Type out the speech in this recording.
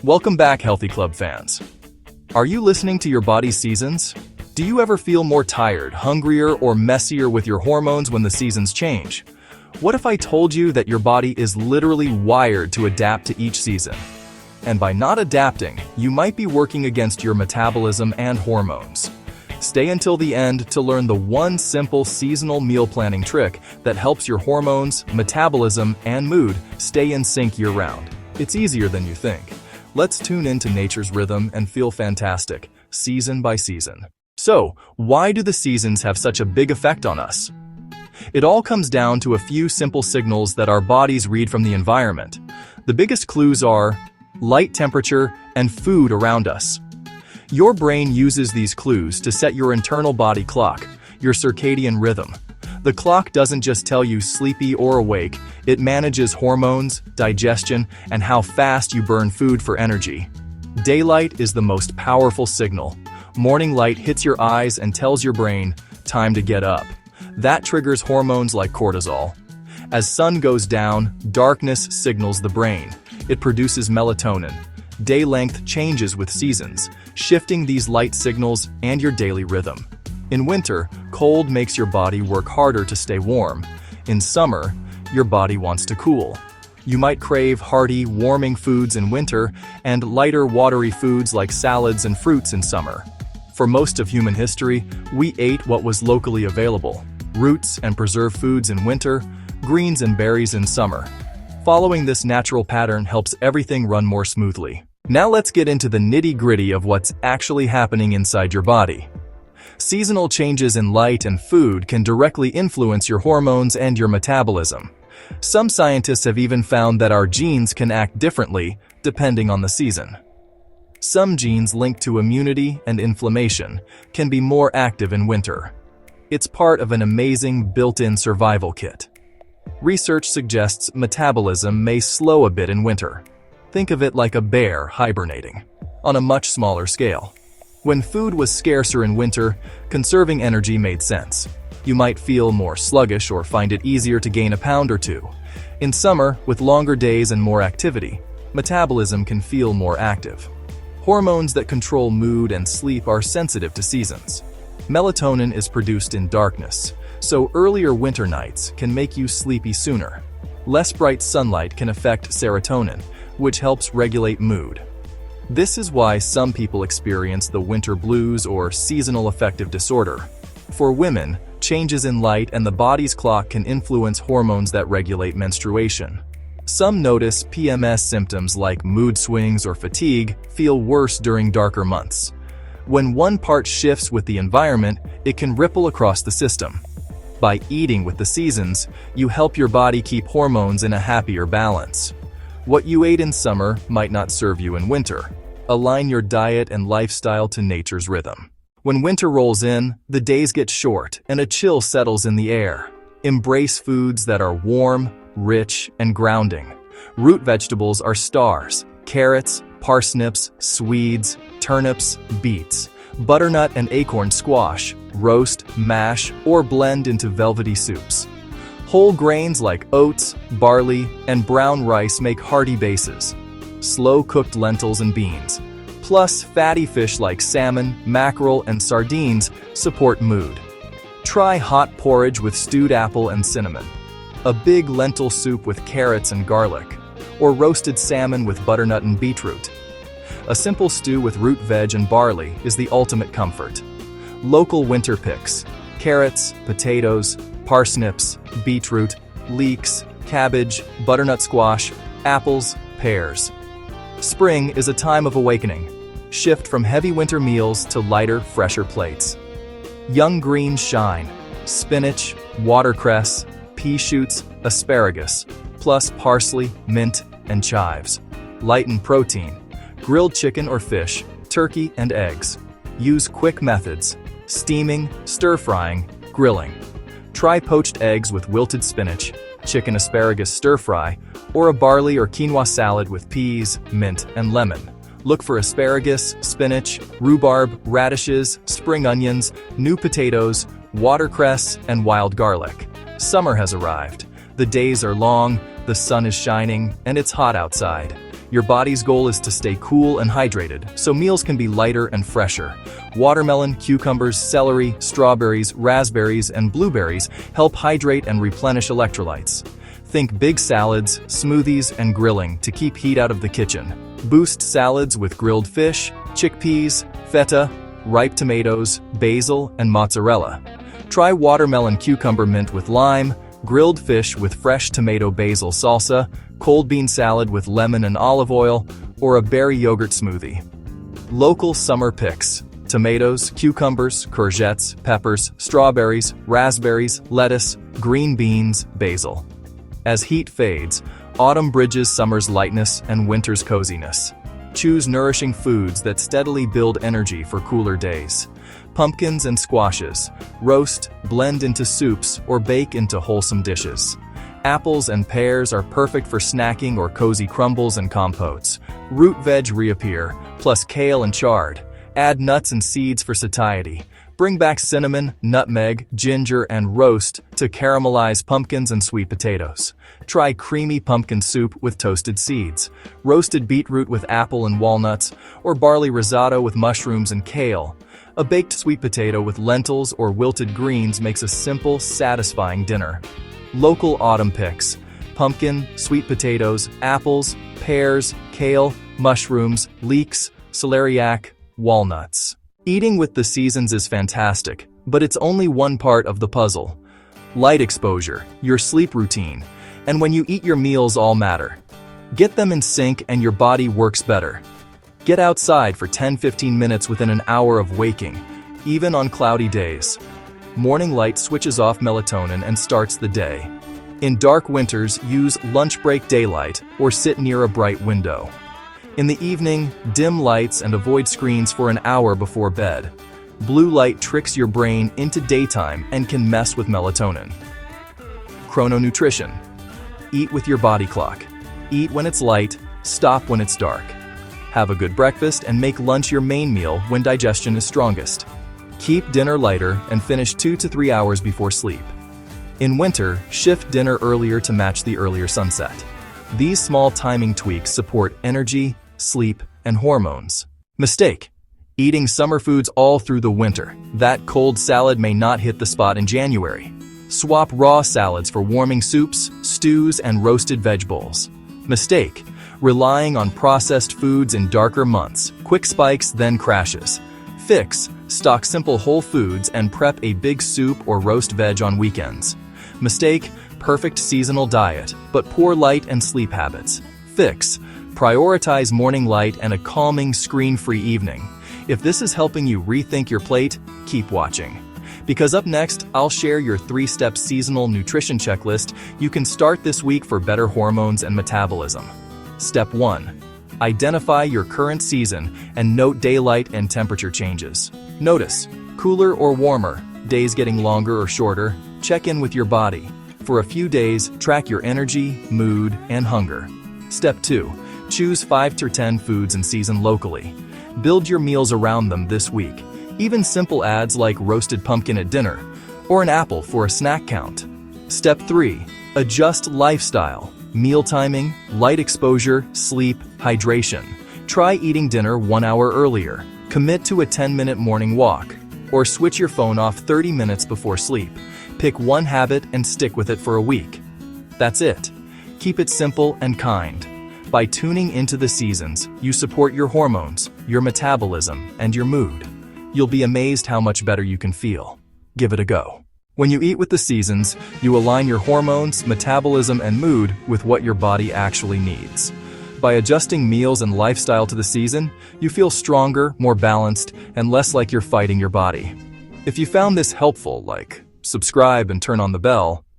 Welcome back, Healthy Club fans. Are you listening to your body's seasons? Do you ever feel more tired, hungrier, or messier with your hormones when the seasons change? What if I told you that your body is literally wired to adapt to each season? And by not adapting, you might be working against your metabolism and hormones. Stay until the end to learn the one simple seasonal meal planning trick that helps your hormones, metabolism, and mood stay in sync year-round. It's easier than you think. Let's tune into nature's rhythm and feel fantastic, season by season. So, why do the seasons have such a big effect on us? It all comes down to a few simple signals that our bodies read from the environment. The biggest clues are light temperature and food around us. Your brain uses these clues to set your internal body clock, your circadian rhythm. The clock doesn't just tell you sleepy or awake, it manages hormones, digestion, and how fast you burn food for energy. Daylight is the most powerful signal. Morning light hits your eyes and tells your brain, time to get up. That triggers hormones like cortisol. As sun goes down, darkness signals the brain. It produces melatonin. Day length changes with seasons, shifting these light signals and your daily rhythm. In winter, cold makes your body work harder to stay warm. In summer, your body wants to cool. You might crave hearty, warming foods in winter and lighter, watery foods like salads and fruits in summer. For most of human history, we ate what was locally available: roots and preserved foods in winter, greens and berries in summer. Following this natural pattern helps everything run more smoothly. Now let's get into the nitty-gritty of what's actually happening inside your body. Seasonal changes in light and food can directly influence your hormones and your metabolism. Some scientists have even found that our genes can act differently depending on the season. Some genes linked to immunity and inflammation can be more active in winter. It's part of an amazing built-in survival kit. Research suggests metabolism may slow a bit in winter. Think of it like a bear hibernating, on a much smaller scale. When food was scarcer in winter, conserving energy made sense. You might feel more sluggish or find it easier to gain a pound or two. In summer, with longer days and more activity, metabolism can feel more active. Hormones that control mood and sleep are sensitive to seasons. Melatonin is produced in darkness, so earlier winter nights can make you sleepy sooner. Less bright sunlight can affect serotonin, which helps regulate mood. This is why some people experience the winter blues or seasonal affective disorder. For women, changes in light and the body's clock can influence hormones that regulate menstruation. Some notice PMS symptoms like mood swings or fatigue feel worse during darker months. When one part shifts with the environment, it can ripple across the system. By eating with the seasons, you help your body keep hormones in a happier balance. What you ate in summer might not serve you in winter. Align your diet and lifestyle to nature's rhythm. When winter rolls in, the days get short and a chill settles in the air. Embrace foods that are warm, rich, and grounding. Root vegetables are stars: carrots, parsnips, swedes, turnips, beets. Butternut and acorn squash, roast, mash, or blend into velvety soups. Whole grains like oats, barley, and brown rice make hearty bases. Slow-cooked lentils and beans, plus fatty fish like salmon, mackerel, and sardines support mood. Try hot porridge with stewed apple and cinnamon, a big lentil soup with carrots and garlic, or roasted salmon with butternut and beetroot. A simple stew with root veg and barley is the ultimate comfort. Local winter picks: carrots, potatoes, parsnips, beetroot, leeks, cabbage, butternut squash, apples, pears. Spring is a time of awakening. Shift from heavy winter meals to lighter, fresher plates. Young greens shine: spinach, watercress, pea shoots, asparagus, plus parsley, mint, and chives. Lighten protein: grilled chicken or fish, turkey, and eggs. Use quick methods: steaming, stir-frying, grilling. Try poached eggs with wilted spinach, chicken asparagus stir-fry, or a barley or quinoa salad with peas, mint, and lemon. Look for asparagus, spinach, rhubarb, radishes, spring onions, new potatoes, watercress, and wild garlic. Summer has arrived. The days are long, the sun is shining, and it's hot outside. Your body's goal is to stay cool and hydrated, so meals can be lighter and fresher. Watermelon, cucumbers, celery, strawberries, raspberries, and blueberries help hydrate and replenish electrolytes. Think big salads, smoothies, and grilling to keep heat out of the kitchen. Boost salads with grilled fish, chickpeas, feta, ripe tomatoes, basil, and mozzarella. Try watermelon cucumber mint with lime, grilled fish with fresh tomato basil salsa, cold bean salad with lemon and olive oil, or a berry yogurt smoothie. Local summer picks: tomatoes, cucumbers, courgettes, peppers, strawberries, raspberries, lettuce, green beans, basil. As heat fades, autumn bridges summer's lightness and winter's coziness. Choose nourishing foods that steadily build energy for cooler days. Pumpkins and squashes. Roast, blend into soups, or bake into wholesome dishes. Apples and pears are perfect for snacking or cozy crumbles and compotes. Root veg reappear, plus kale and chard. Add nuts and seeds for satiety. Bring back cinnamon, nutmeg, ginger, and roast to caramelize pumpkins and sweet potatoes. Try creamy pumpkin soup with toasted seeds, roasted beetroot with apple and walnuts, or barley risotto with mushrooms and kale. A baked sweet potato with lentils or wilted greens makes a simple, satisfying dinner. Local autumn picks: pumpkin, sweet potatoes, apples, pears, kale, mushrooms, leeks, celeriac, walnuts. Eating with the seasons is fantastic, but it's only one part of the puzzle. Light exposure, your sleep routine, and when you eat your meals all matter. Get them in sync and your body works better. Get outside for 10-15 minutes within an hour of waking, even on cloudy days. Morning light switches off melatonin and starts the day. In dark winters, use lunch break daylight or sit near a bright window. In the evening, dim lights and avoid screens for an hour before bed. Blue light tricks your brain into daytime and can mess with melatonin. Chrononutrition. Eat with your body clock. Eat when it's light, stop when it's dark. Have a good breakfast and make lunch your main meal when digestion is strongest. Keep dinner lighter and finish 2 to 3 hours before sleep. In winter, shift dinner earlier to match the earlier sunset. These small timing tweaks support energy, sleep, and hormones. Mistake: eating summer foods all through the winter. That cold salad may not hit the spot in January. Swap raw salads for warming soups, stews, and roasted veg bowls. Mistake: relying on processed foods in darker months. Quick spikes, then crashes. Fix: stock simple whole foods and prep a big soup or roast veg on weekends. Mistake: perfect seasonal diet, but poor light and sleep habits. Fix: prioritize morning light and a calming, screen-free evening. If this is helping you rethink your plate, keep watching. Because up next, I'll share your 3-step seasonal nutrition checklist you can start this week for better hormones and metabolism. Step 1. Identify your current season and note daylight and temperature changes. Notice cooler or warmer, days getting longer or shorter. Check in with your body. For a few days, track your energy, mood, and hunger. Step 2. Choose 5 to 10 foods in season locally. Build your meals around them this week. Even simple adds like roasted pumpkin at dinner or an apple for a snack count. Step 3. Adjust lifestyle. Meal timing, light exposure, sleep, hydration. Try eating dinner 1 hour earlier. Commit to a 10-minute morning walk. Or switch your phone off 30 minutes before sleep. Pick one habit and stick with it for a week. That's it. Keep it simple and kind. By tuning into the seasons, you support your hormones, your metabolism, and your mood. You'll be amazed how much better you can feel. Give it a go. When you eat with the seasons, you align your hormones, metabolism, and mood with what your body actually needs. By adjusting meals and lifestyle to the season, you feel stronger, more balanced, and less like you're fighting your body. If you found this helpful, subscribe and turn on the bell.